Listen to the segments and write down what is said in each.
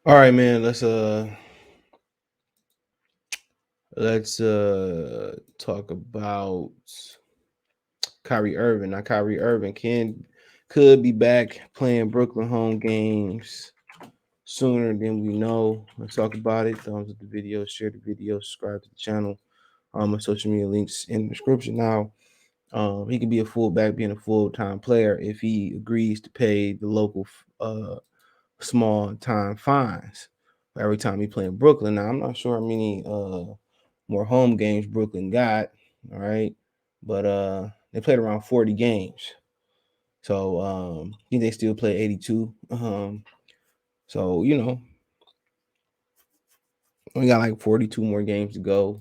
All right, man. Let's talk about Kyrie Irving. Now, Kyrie Irving could be back playing Brooklyn home games sooner than we know. Let's talk about it. Thumbs up the video, share the video, subscribe to the channel. My social media links in the description. Now, he could be a fullback, being a full-time player if he agrees to pay the local small time fines for every time he play in Brooklyn. Now, I'm not sure how many more home games Brooklyn got. All right. But they played around 40 games. So I think they still play 82. So, we got like 42 more games to go.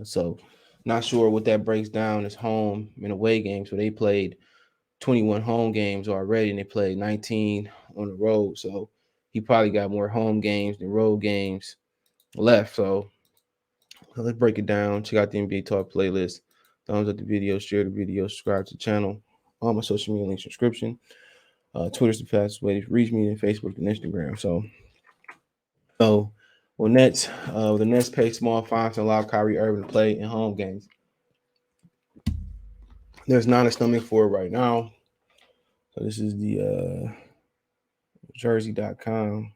So not sure what that breaks down as home and away games. So they played 21 home games already and they played 19 on the road. So he probably got more home games than road games left. So let's break it down. Check out the NBA Talk playlist. Thumbs up the video, share the video, subscribe to the channel. All my social media links subscription. Twitter's the fastest way to reach me, and Facebook and Instagram. So when the Nets pay small fines to allow Kyrie Irving to play in home games. There's not a stomach for it right now. So this is the jersey.com.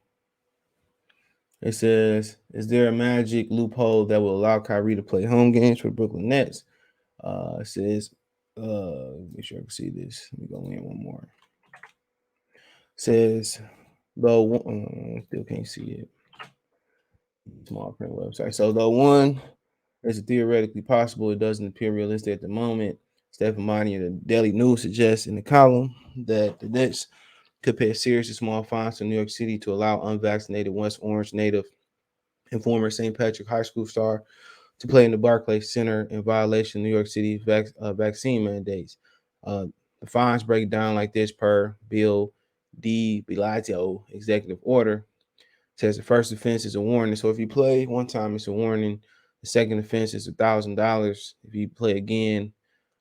It says, is there a magic loophole that will allow Kyrie to play home games for the Brooklyn Nets? It says, make sure I can see this. Let me go in one more. It says, though, still can't see it. Small print website. So, though one is theoretically possible, it doesn't appear realistic at the moment. Stephen Monty of the Daily News suggests in the column that the Nets could pay a series of small fines to New York City to allow unvaccinated West Orange native and former St. Patrick High School star to play in the Barclays Center in violation of New York City's vaccine mandates. Uh, the fines break down like this per Bill de Blasio executive order. It says the first offense is a warning. So if you play one time, it's a warning. The second offense is $1,000. If you play again,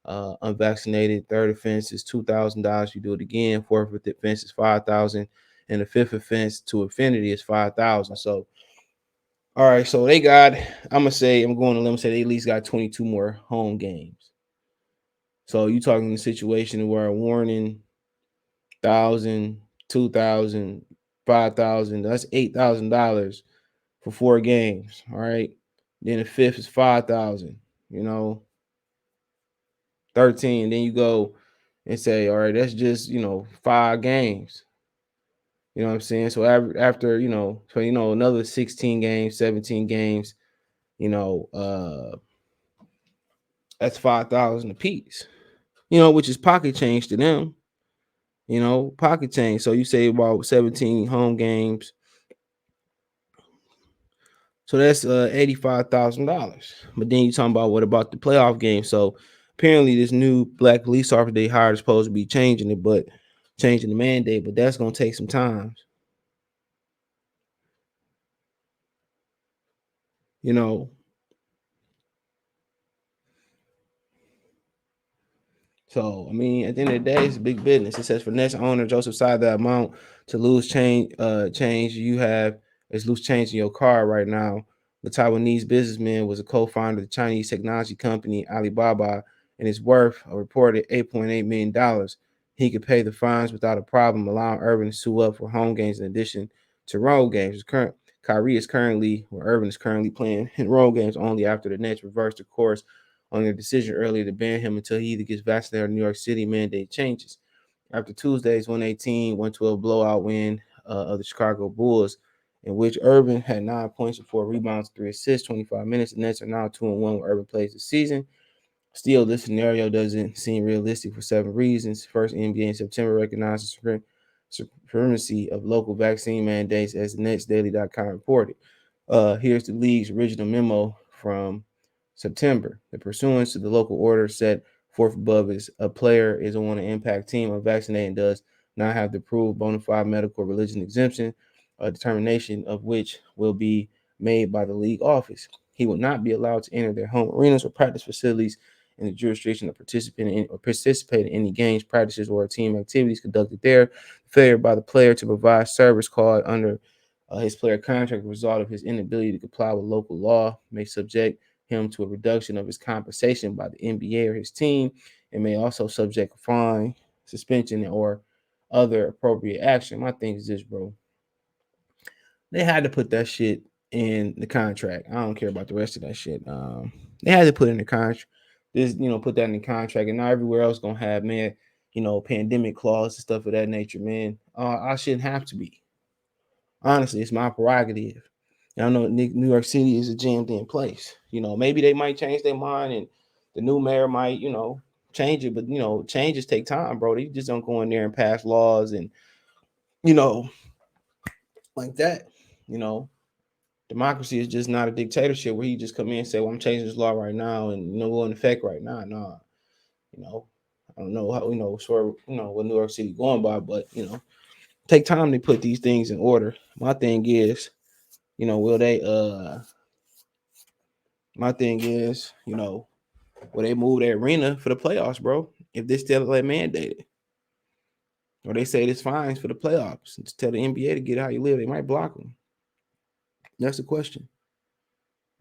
unvaccinated. Third offense is $2,000. If you do it again, fourth offense is 5,000, and the fifth offense to infinity is 5,000. So all right, so they got. I'm going to let them say they at least got 22 more home games. So you talking a situation where a warning, 1,000, 2,000, 5,000. That's $8,000 for 4 games. All right, then the fifth is 5,000. You know, 13. Then you go and say, all right, that's just 5 games. You know what I'm saying? So after another 16 games, 17 games. That's 5,000 a piece. Which is pocket change to them. Pocket change. So you say about 17 home games. So that's $85,000. But then you talking about what about the playoff game? So apparently this new black police officer they hired is supposed to be changing it, but changing the mandate, but that's gonna take some time. You know. So I mean, at the end of the day, it's big business. It says for Nets owner Joseph Side, the amount to lose change you have is loose change in your car right now. The Taiwanese businessman was a co-founder of the Chinese technology company Alibaba, and is worth a reported $8.8 million. He could pay the fines without a problem, allowing Irving to sue up for home games in addition to road games. Irving is currently playing in road games only after the Nets reversed the course on their decision earlier to ban him until he either gets vaccinated or New York City mandate changes. After Tuesday's 118-112 blowout win of the Chicago Bulls, in which Irving had 9 points and 4 rebounds, 3 assists, 25 minutes, the Nets are now 2-1 where Irving plays this season. Still, this scenario doesn't seem realistic for 7 reasons. First, NBA in September recognized the supremacy of local vaccine mandates, as the NetsDaily.com reported. Here's the league's original memo from September. The pursuance to the local order set forth above is a player is on an impact team or vaccinated and does not have the approved bona fide medical or religion exemption, a determination of which will be made by the league office. He will not be allowed to enter their home arenas or practice facilities in the jurisdiction of participate in any games, practices, or team activities conducted there. Failure by the player to provide service called under His player contract, result of his inability to comply with local law, may subject him to a reduction of his compensation by the NBA or his team, and may also subject a fine, suspension, or other appropriate action. My thing is this, bro. They had to put that shit in the contract. I don't care about the rest of that shit. They had to put in the contract. This, put that in the contract, and not everywhere else gonna have, man, pandemic clause and stuff of that nature, man. I shouldn't have to be. Honestly, it's my prerogative. And I know New York City is a jammed in place. Maybe they might change their mind, and the new mayor might, change it. But changes take time, bro. They just don't go in there and pass laws and you know like that. You know, democracy is just not a dictatorship where he just come in and say, "Well, I'm changing this law right now," and go in effect right now. Nah, you know, I don't know how what New York City going by, but take time to put these things in order. My thing is, will they my thing is, will they move the arena for the playoffs, bro? If this still like mandated. Or they say it's fines for the playoffs. Just tell the NBA to get how you live. They might block them. That's the question.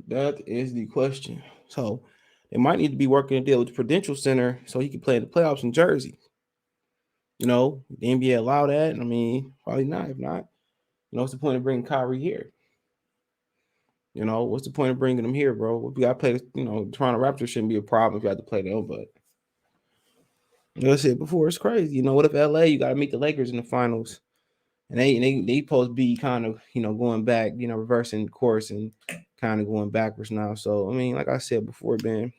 That is the question. So they might need to be working a deal with the Prudential Center so he can play in the playoffs in Jersey. The NBA allow that? I mean, probably not. If not, what's the point of bringing Kyrie here? What's the point of bringing him here, bro? If we got to play, Toronto Raptors shouldn't be a problem if you have to play them, but like I said before, it's crazy. What if LA, you got to meet the Lakers in the finals? And they supposed to be kind of, going back, reversing course and kind of going backwards now. So, I mean, like I said before, man,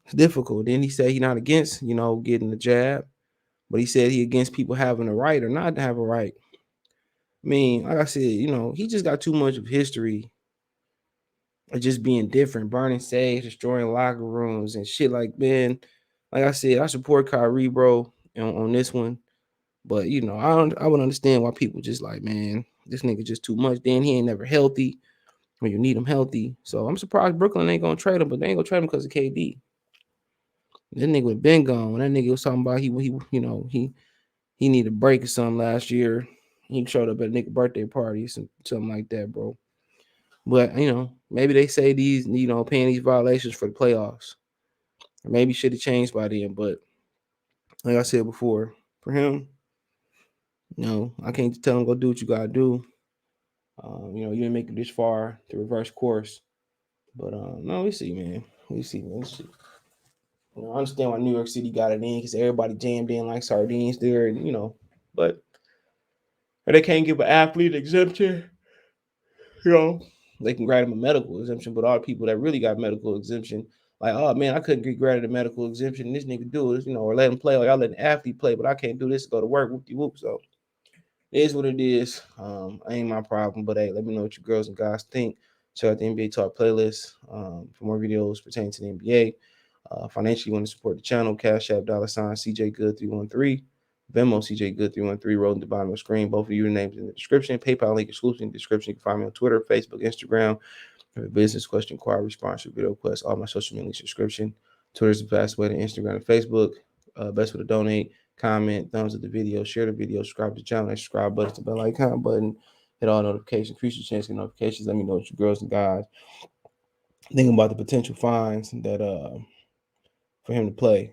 it's difficult. Then he said he's not against, getting the jab, but he said he against people having a right or not to have a right. I mean, like I said, he just got too much of history of just being different, burning sage, destroying locker rooms and shit man. Like I said, I support Kyrie, bro, on this one. But I would understand why people just like, man, this nigga just too much. Then he ain't never healthy when you need him healthy. So I'm surprised Brooklyn ain't gonna trade him, but they ain't gonna trade him because of KD. That nigga would been gone. When that nigga was talking about he needed a break or something last year. He showed up at a nigga birthday party, something like that, bro. But maybe they say these, paying these violations for the playoffs. Or maybe should have changed by then. But like I said before, for him, I can't tell him go do what you gotta do. You didn't make it this far to reverse course. But no, we see, man. We see, man. We see. I understand why New York City got it in because everybody jammed in like sardines there, but they can't give an athlete exemption. You know, they can grant him a medical exemption, but all the people that really got medical exemption, like, oh man, I couldn't get granted a medical exemption. This nigga do it, or let him play, or y'all let an athlete play, but I can't do this. Go to work, whoop de whoop. So it is what it is. Ain't my problem. But hey, let me know what you girls and guys think. Check out the NBA Talk playlist for more videos pertaining to the NBA. Financially, you want to support the channel, Cash App, $ CJ Good 313. Venmo, CJ Good 313, rolling at the bottom of the screen. Both of your names in the description. PayPal link exclusive in the description. You can find me on Twitter, Facebook, Instagram. If a business question, inquiry, sponsor, video request, all my social media subscription. Twitter is the best way to Instagram and Facebook. Best way to donate, comment, thumbs up the video, share the video, subscribe to the channel, that subscribe button, the bell icon button, hit all notifications, increase your chance to get notifications. Let me know what you girls and guys think about the potential fines that for him to play.